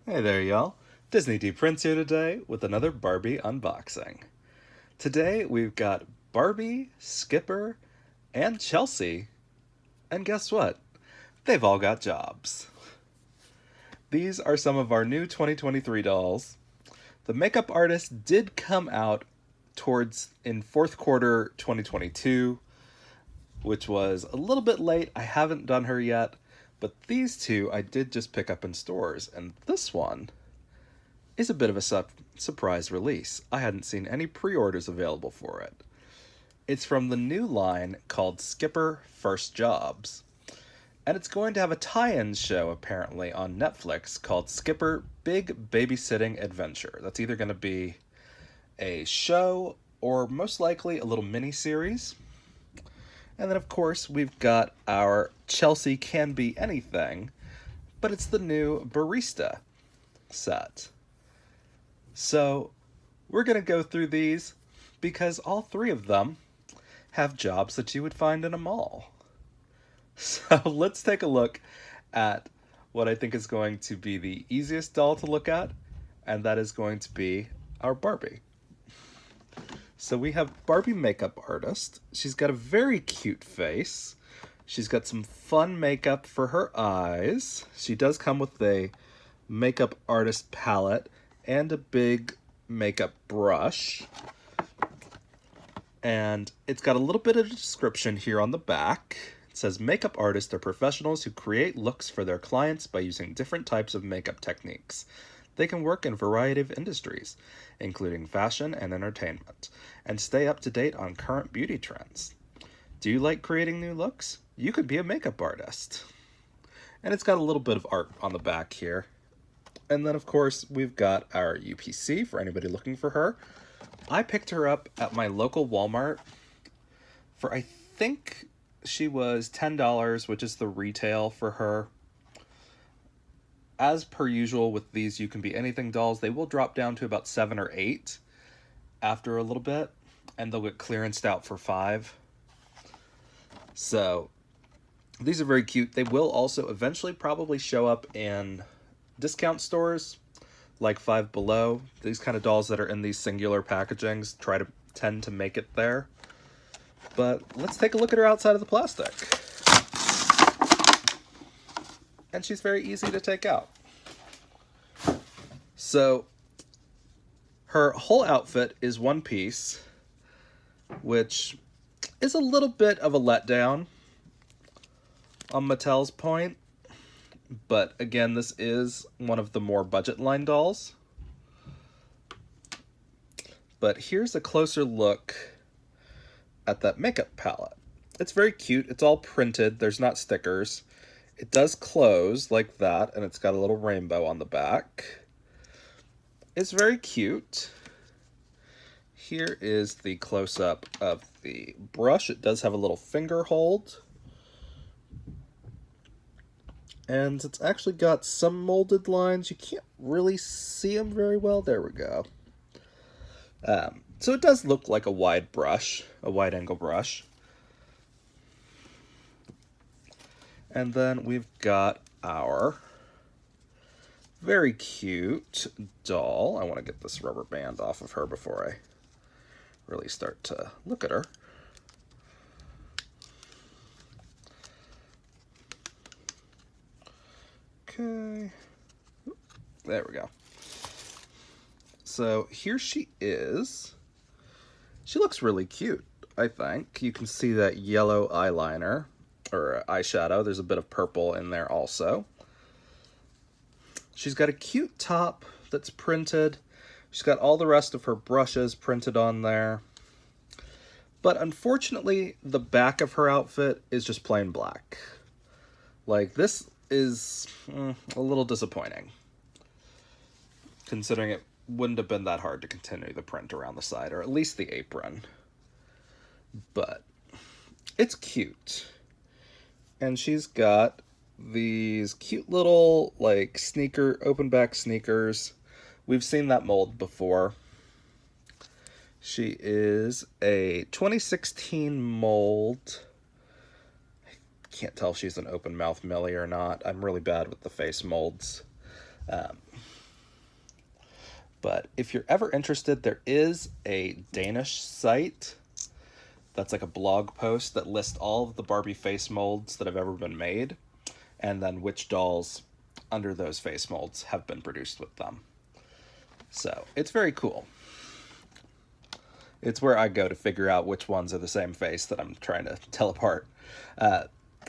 Hey there, y'all. Disney D Prince here today with another Barbie unboxing. Today we've got Barbie, Skipper, and Chelsea. And guess what? They've all got jobs. These are some of our new 2023 dolls. The makeup artist did come out towards in fourth quarter 2022, which was a little bit late. I haven't done her yet, but these two I did just pick up in stores, and this one is a bit of a surprise release. I hadn't seen any pre-orders available for it. It's from the new line called Skipper First Jobs. And it's going to have a tie-in show apparently on Netflix called Skipper Big Babysitting Adventure. That's either going to be a show or most likely a little mini-series. And then of course we've got our Chelsea Can Be Anything, but it's the new barista set. So we're going to go through these because all three of them have jobs that you would find in a mall. So let's take a look at what I think is going to be the easiest doll to look at, and that is going to be our Barbie. So we have Barbie makeup artist. She's got a very cute face. She's got some fun makeup for her eyes. She does come with a makeup artist palette and a big makeup brush. And it's got a little bit of a description here on the back. It says, makeup artists are professionals who create looks for their clients by using different types of makeup techniques. They can work in a variety of industries, including fashion and entertainment, and stay up to date on current beauty trends. Do you like creating new looks? You could be a makeup artist. And it's got a little bit of art on the back here. And then, of course, we've got our UPC for anybody looking for her. I picked her up at my local Walmart for, I think she was $10, which is the retail for her. As per usual with these You Can Be Anything dolls, they will drop down to about $7 or $8 after a little bit, and they'll get clearanced out for $5. So these are very cute. They will also eventually probably show up in discount stores like Five Below. These kind of dolls that are in these singular packagings tend to make it there. But let's take a look at her outside of the plastic. And she's very easy to take out. So her whole outfit is one piece, which is a little bit of a letdown on Mattel's point. But again, this is one of the more budget line dolls. But here's a closer look at that makeup palette. It's very cute. It's all printed. There's not stickers. It does close like that, and it's got a little rainbow on the back. It's very cute. Here is the close-up of the brush. It does have a little finger hold. And it's actually got some molded lines. You can't really see them very well. There we go. So it does look like a wide brush, a wide angle brush. And then we've got our very cute doll. I want to get this rubber band off of her before I really start to look at her. Okay, there we go. So here she is. She looks really cute, I think. You can see that yellow eyeliner, or eyeshadow. There's a bit of purple in there also. She's got a cute top that's printed. She's got all the rest of her brushes printed on there. But unfortunately, the back of her outfit is just plain black. Like, this is a little disappointing, considering it wouldn't have been that hard to continue the print around the side, or at least the apron. But it's cute. And she's got these cute little, like, open back sneakers. We've seen that mold before. She is a 2016 mold. Can't tell if she's an open mouth Millie or not. I'm really bad with the face molds. But if you're ever interested, there is a Danish site that's like a blog post that lists all of the Barbie face molds that have ever been made, and then which dolls under those face molds have been produced with them. So it's very cool. It's where I go to figure out which ones are the same face that I'm trying to tell apart.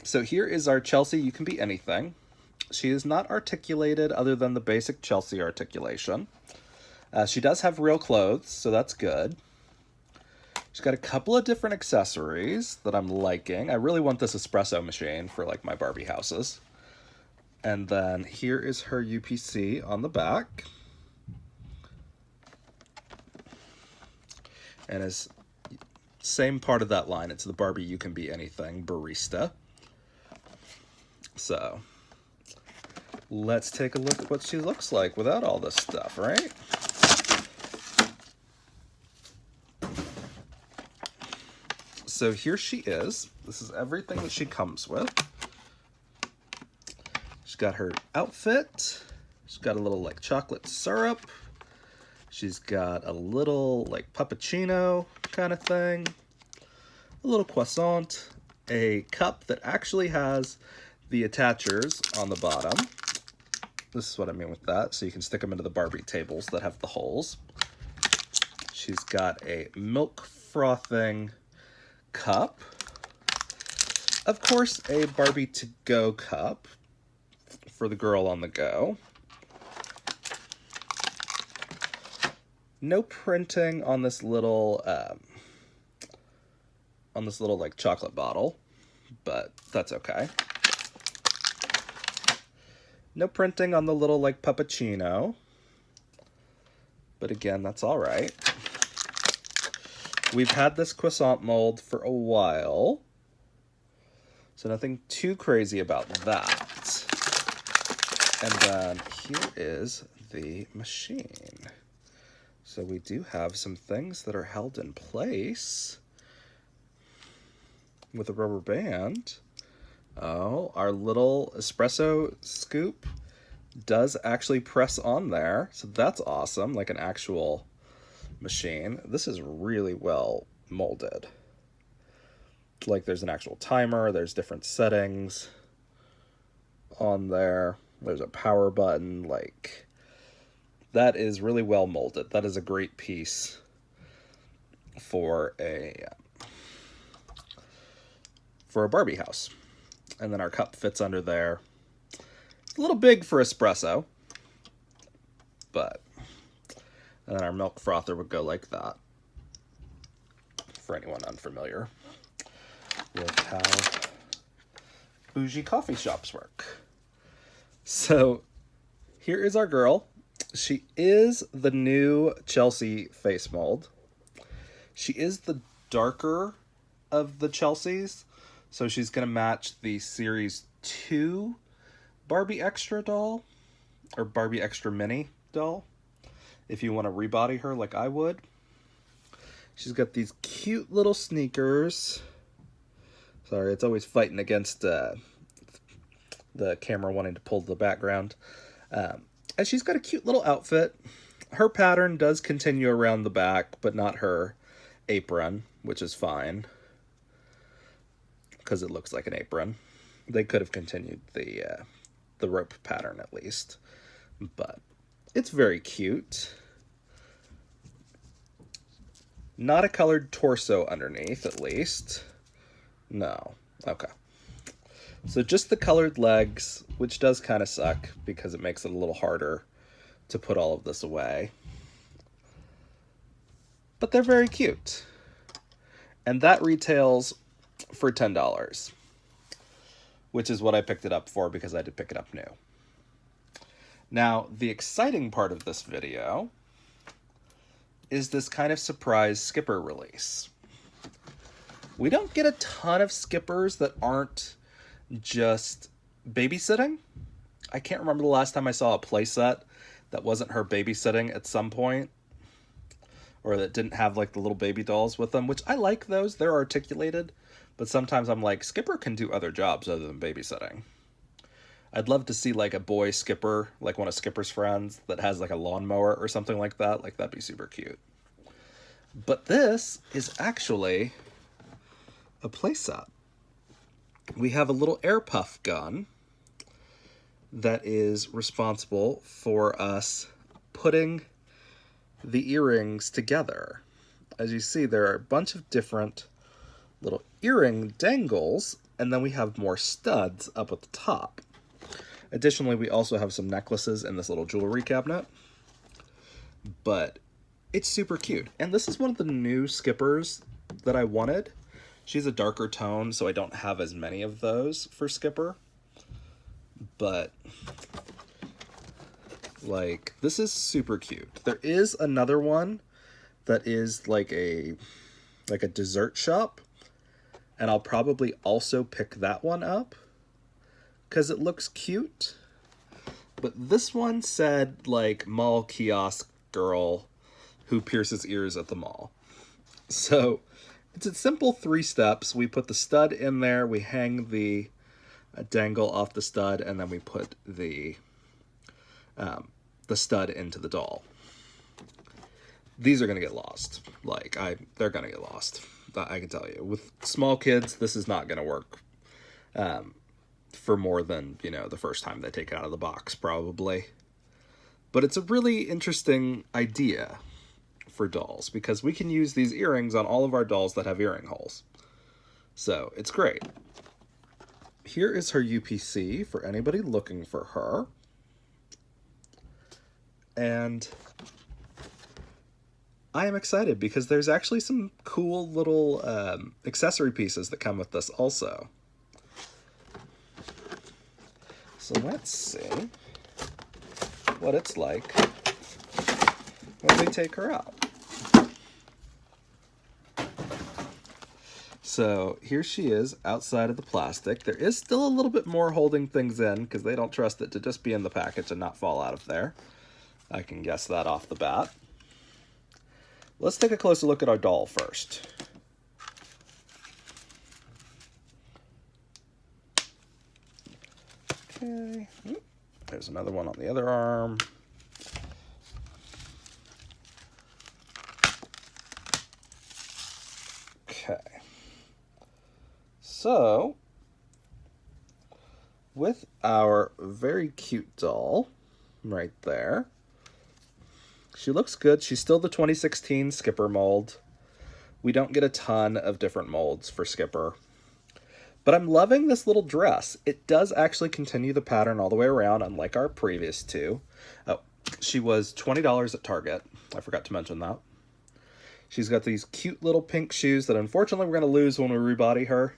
So here is our Chelsea You Can Be Anything. She is not articulated other than the basic Chelsea articulation. She does have real clothes, so that's good. She's got a couple of different accessories that I'm liking. I really want this espresso machine for like my Barbie houses. And then here is her UPC on the back. And as same part of that line, it's the Barbie You Can Be Anything barista. So let's take a look at what she looks like without all this stuff, right? So here she is. This is everything that she comes with. She's got her outfit. She's got a little like chocolate syrup. She's got a little like puppuccino kind of thing. A little croissant. A cup that actually has the attachers on the bottom. This is what I mean with that. So you can stick them into the Barbie tables that have the holes. She's got a milk frothing cup. Of course, a Barbie to-go cup for the girl on the go. No printing on this little like chocolate bottle, but that's okay. No printing on the little like puppuccino, but again, that's all right. We've had this croissant mold for a while, so nothing too crazy about that. And then here is the machine. So we do have some things that are held in place with a rubber band. Oh, our little espresso scoop does actually press on there, so that's awesome, like an actual machine. This is really well molded. Like there's an actual timer, there's different settings on there, there's a power button, like that is really well molded. That is a great piece for a Barbie house. And then our cup fits under there. It's a little big for espresso, but and then our milk frother would go like that, for anyone unfamiliar with how bougie coffee shops work. So here is our girl. She is the new Chelsea face mold. She is the darker of the Chelseas, so she's going to match the Series 2 Barbie Extra doll, or Barbie Extra Mini doll, if you want to rebody her like I would. She's got these cute little sneakers. Sorry, it's always fighting against the camera wanting to pull the background. And she's got a cute little outfit. Her pattern does continue around the back, but not her apron, which is fine, because it looks like an apron. They could have continued the rope pattern at least, but it's very cute. Not a colored torso underneath, at least. No. Okay. So just the colored legs, which does kind of suck because it makes it a little harder to put all of this away. But they're very cute. And that retails for $10, which is what I picked it up for because I did pick it up new. Now, the exciting part of this video is this kind of surprise skipper release. We don't get a ton of skippers that aren't just babysitting. I can't remember the last time I saw a playset that wasn't her babysitting at some point, or that didn't have like the little baby dolls with them, which I like those. They're articulated, but sometimes I'm like, Skipper can do other jobs other than babysitting. I'd love to see like a boy Skipper, like one of Skipper's friends that has like a lawnmower or something like that. Like that'd be super cute. But this is actually a playset. We have a little air puff gun that is responsible for us putting the earrings together. As you see, there are a bunch of different little earring dangles, and then we have more studs up at the top. Additionally, we also have some necklaces in this little jewelry cabinet. But it's super cute. And this is one of the new Skippers that I wanted. She's a darker tone, so I don't have as many of those for Skipper. But, like, this is super cute. There is another one that is like a dessert shop. And I'll probably also pick that one up because it looks cute. But this one said, like, mall kiosk girl who pierces ears at the mall. So it's a simple 3 steps. We put the stud in there, we hang the dangle off the stud, and then we put the stud into the doll. These are gonna get lost. They're gonna get lost. I can tell you. With small kids, this is not gonna work for more than, the first time they take it out of the box, probably. But it's a really interesting idea for dolls because we can use these earrings on all of our dolls that have earring holes. So it's great. Here is her UPC for anybody looking for her. And I am excited because there's actually some cool little accessory pieces that come with this also. So let's see what it's like when we take her out. So here she is outside of the plastic. There is still a little bit more holding things in because they don't trust it to just be in the package and not fall out of there. I can guess that off the bat. Let's take a closer look at our doll first. Okay, there's another one on the other arm. Okay. So, with our very cute doll right there, she looks good. She's still the 2016 Skipper mold. We don't get a ton of different molds for Skipper. But I'm loving this little dress. It does actually continue the pattern all the way around, unlike our previous two. Oh, she was $20 at Target. I forgot to mention that. She's got these cute little pink shoes that unfortunately we're going to lose when we rebody her.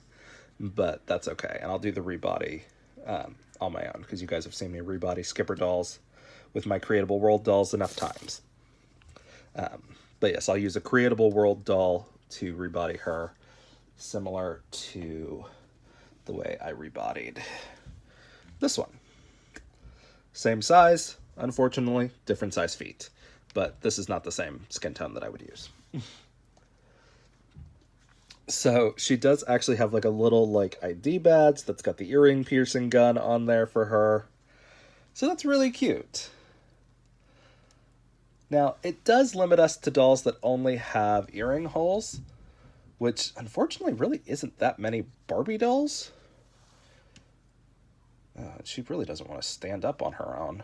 But that's okay. And I'll do the rebody on my own because you guys have seen me rebody Skipper dolls with my Creatable World dolls enough times. But yes, I'll use a Creatable World doll to rebody her, similar to the way I rebodied this one. Same size, unfortunately, different size feet. But this is not the same skin tone that I would use. So she does actually have like a little like ID badge that's got the earring piercing gun on there for her. So that's really cute. Now, it does limit us to dolls that only have earring holes, which unfortunately really isn't that many Barbie dolls. She really doesn't want to stand up on her own.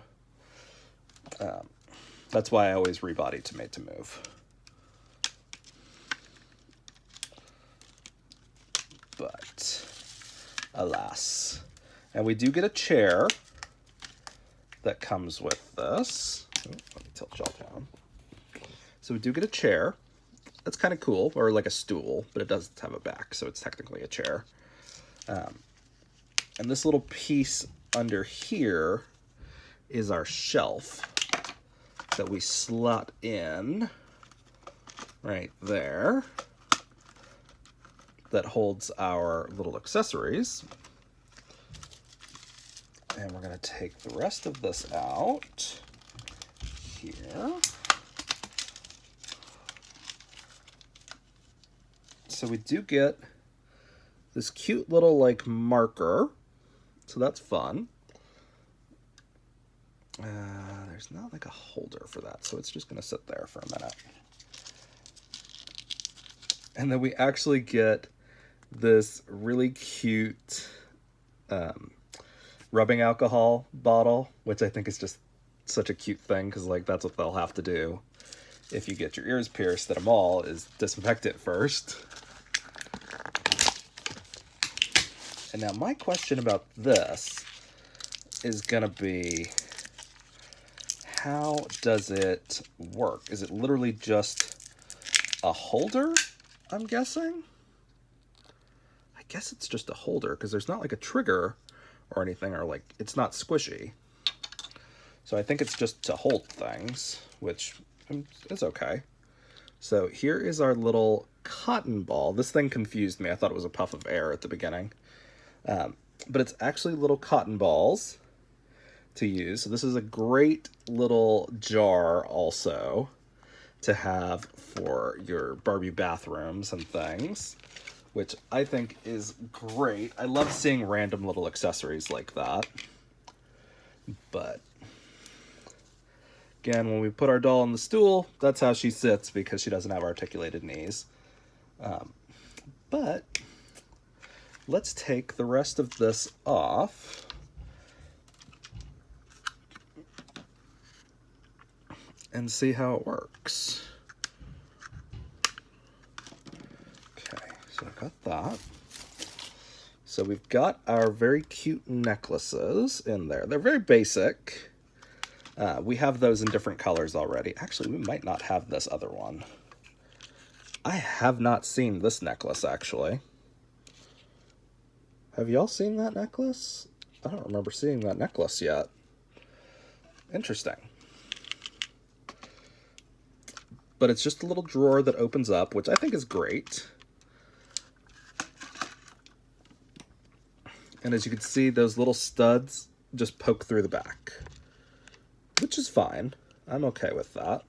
That's why I always rebody to Made to Move. But, alas. And we do get a chair that comes with this. Oh, let me tilt y'all down. So we do get a chair. That's kind of cool, or like a stool, but it does have a back, so it's technically a chair. And this little piece under here is our shelf that we slot in right there that holds our little accessories. And we're going to take the rest of this out here. So we do get this cute little like marker. So that's fun. There's not like a holder for that, so it's just going to sit there for a minute. And then we actually get this really cute rubbing alcohol bottle, which I think is just such a cute thing, because like that's what they'll have to do if you get your ears pierced at a mall, is disinfect it first. And now my question about this is gonna be, how does it work? Is it literally just a holder, I'm guessing? I guess it's just a holder, because there's not like a trigger or anything, or like it's not squishy. So I think it's just to hold things, which is okay. So here is our little cotton ball. This thing confused me. I thought it was a puff of air at the beginning. But it's actually little cotton balls to use. So this is a great little jar also to have for your Barbie bathrooms and things, which I think is great. I love seeing random little accessories like that. But again, when we put our doll on the stool, that's how she sits, because she doesn't have articulated knees. But let's take the rest of this off. And see how it works. Okay, so I got that. So we've got our very cute necklaces in there. They're very basic. We have those in different colors already. Actually, we might not have this other one. I have not seen this necklace, actually. Have y'all seen that necklace? I don't remember seeing that necklace yet. Interesting. But it's just a little drawer that opens up, which I think is great. And as you can see, those little studs just poke through the back, which is fine. I'm okay with that.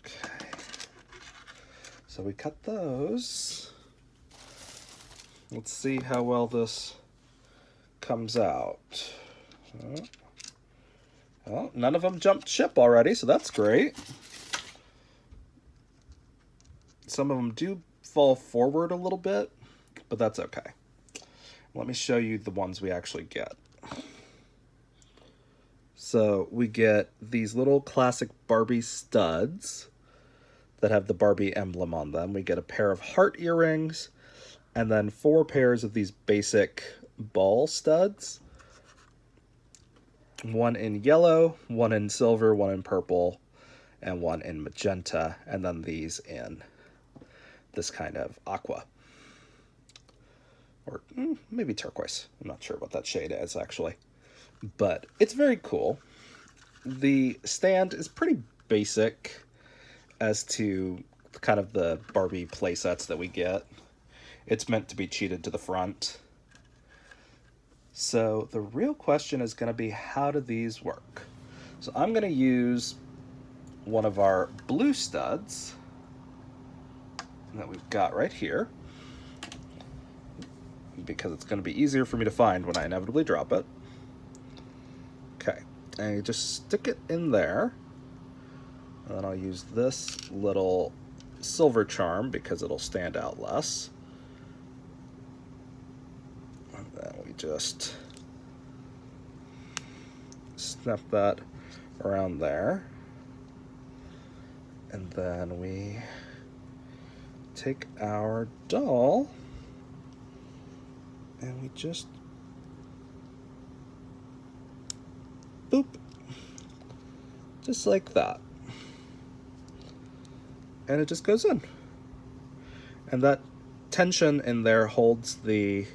Okay. So we cut those. Let's see how well this comes out. Well, none of them jumped ship already, so that's great. Some of them do fall forward a little bit, but that's okay. Let me show you the ones we actually get. So we get these little classic Barbie studs that have the Barbie emblem on them. We get a pair of heart earrings, and then 4 pairs of these basic ball studs. One in yellow, one in silver, one in purple, and one in magenta, and then these in this kind of aqua. Or maybe turquoise. I'm not sure what that shade is, actually. But it's very cool. The stand is pretty basic as to kind of the Barbie playsets that we get. It's meant to be cheated to the front. So the real question is going to be, how do these work? So I'm going to use one of our blue studs that we've got right here, because it's going to be easier for me to find when I inevitably drop it. Okay, and you just stick it in there, and then I'll use this little silver charm because it'll stand out less. And then we just snap that around there, and then we take our doll and we just boop, just like that, and it just goes in, and that tension in there holds the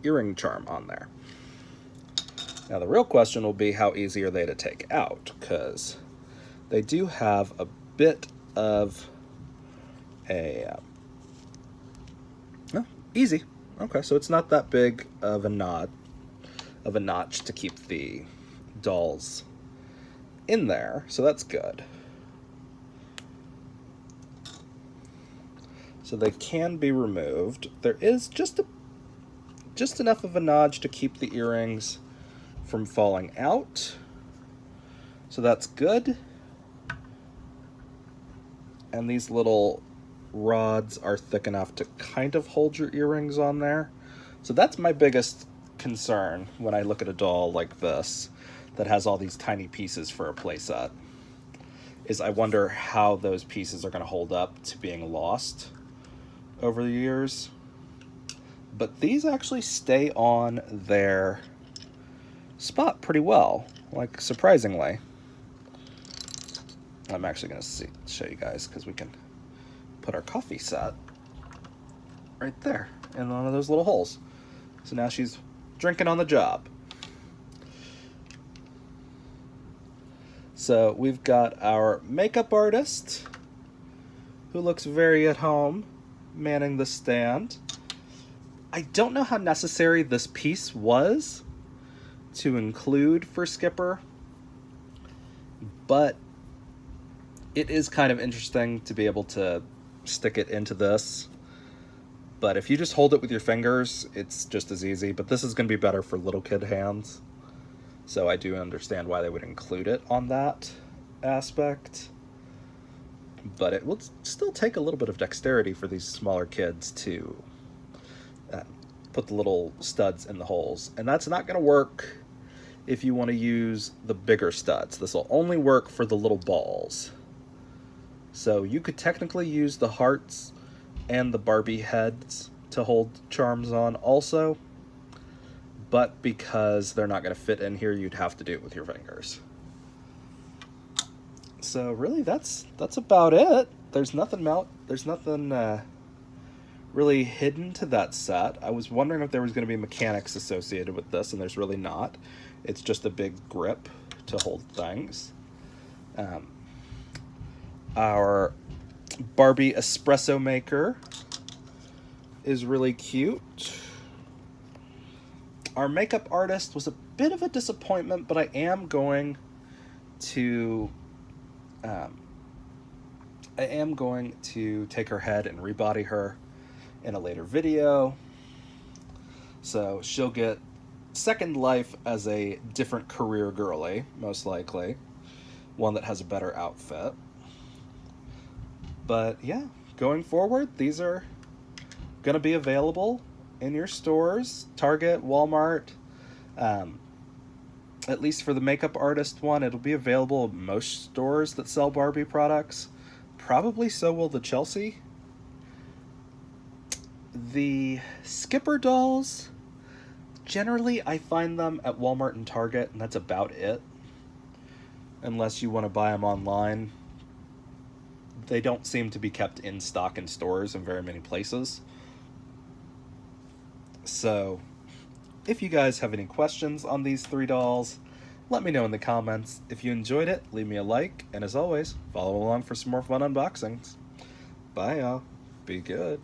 earring charm on there. Now the real question will be, how easy are they to take out, because they do have a bit of a easy. Okay, so it's not that big of a notch to keep the dolls in there, so that's good. So they can be removed. There is just enough of a notch to keep the earrings from falling out. So that's good. And these little rods are thick enough to kind of hold your earrings on there. So that's my biggest concern when I look at a doll like this that has all these tiny pieces for a playset, is I wonder how those pieces are going to hold up to being lost over the years. But these actually stay on their spot pretty well, like surprisingly. I'm actually going to show you guys, because we can put our coffee set right there in one of those little holes. So now she's drinking on the job. So we've got our makeup artist, who looks very at home, manning the stand. I don't know how necessary this piece was to include for Skipper, but it is kind of interesting to be able to stick it into this. But if you just hold it with your fingers, it's just as easy. But this is going to be better for little kid hands. So I do understand why they would include it on that aspect. But it will still take a little bit of dexterity for these smaller kids to put the little studs in the holes. And that's not going to work if you want to use the bigger studs. This will only work for the little balls. So you could technically use the hearts and the Barbie heads to hold charms on also, but because they're not going to fit in here, you'd have to do it with your fingers. So really, that's about it. There's nothing really hidden to that set. I was wondering if there was going to be mechanics associated with this, and there's really not. It's just a big grip to hold things. Our Barbie espresso maker is really cute. Our makeup artist was a bit of a disappointment, but I am going to take her head and rebody her in a later video. So she'll get second life as a different career girly, most likely. One that has a better outfit. But yeah, going forward, these are going to be available in your stores, Target, Walmart. At least for the makeup artist one, it'll be available at most stores that sell Barbie products. Probably so will the Chelsea. The Skipper dolls, generally I find them at Walmart and Target, and that's about it. Unless you want to buy them online. They don't seem to be kept in stock in stores in very many places. So, if you guys have any questions on these 3 dolls, let me know in the comments. If you enjoyed it, leave me a like, and as always, follow along for some more fun unboxings. Bye, y'all. Be good.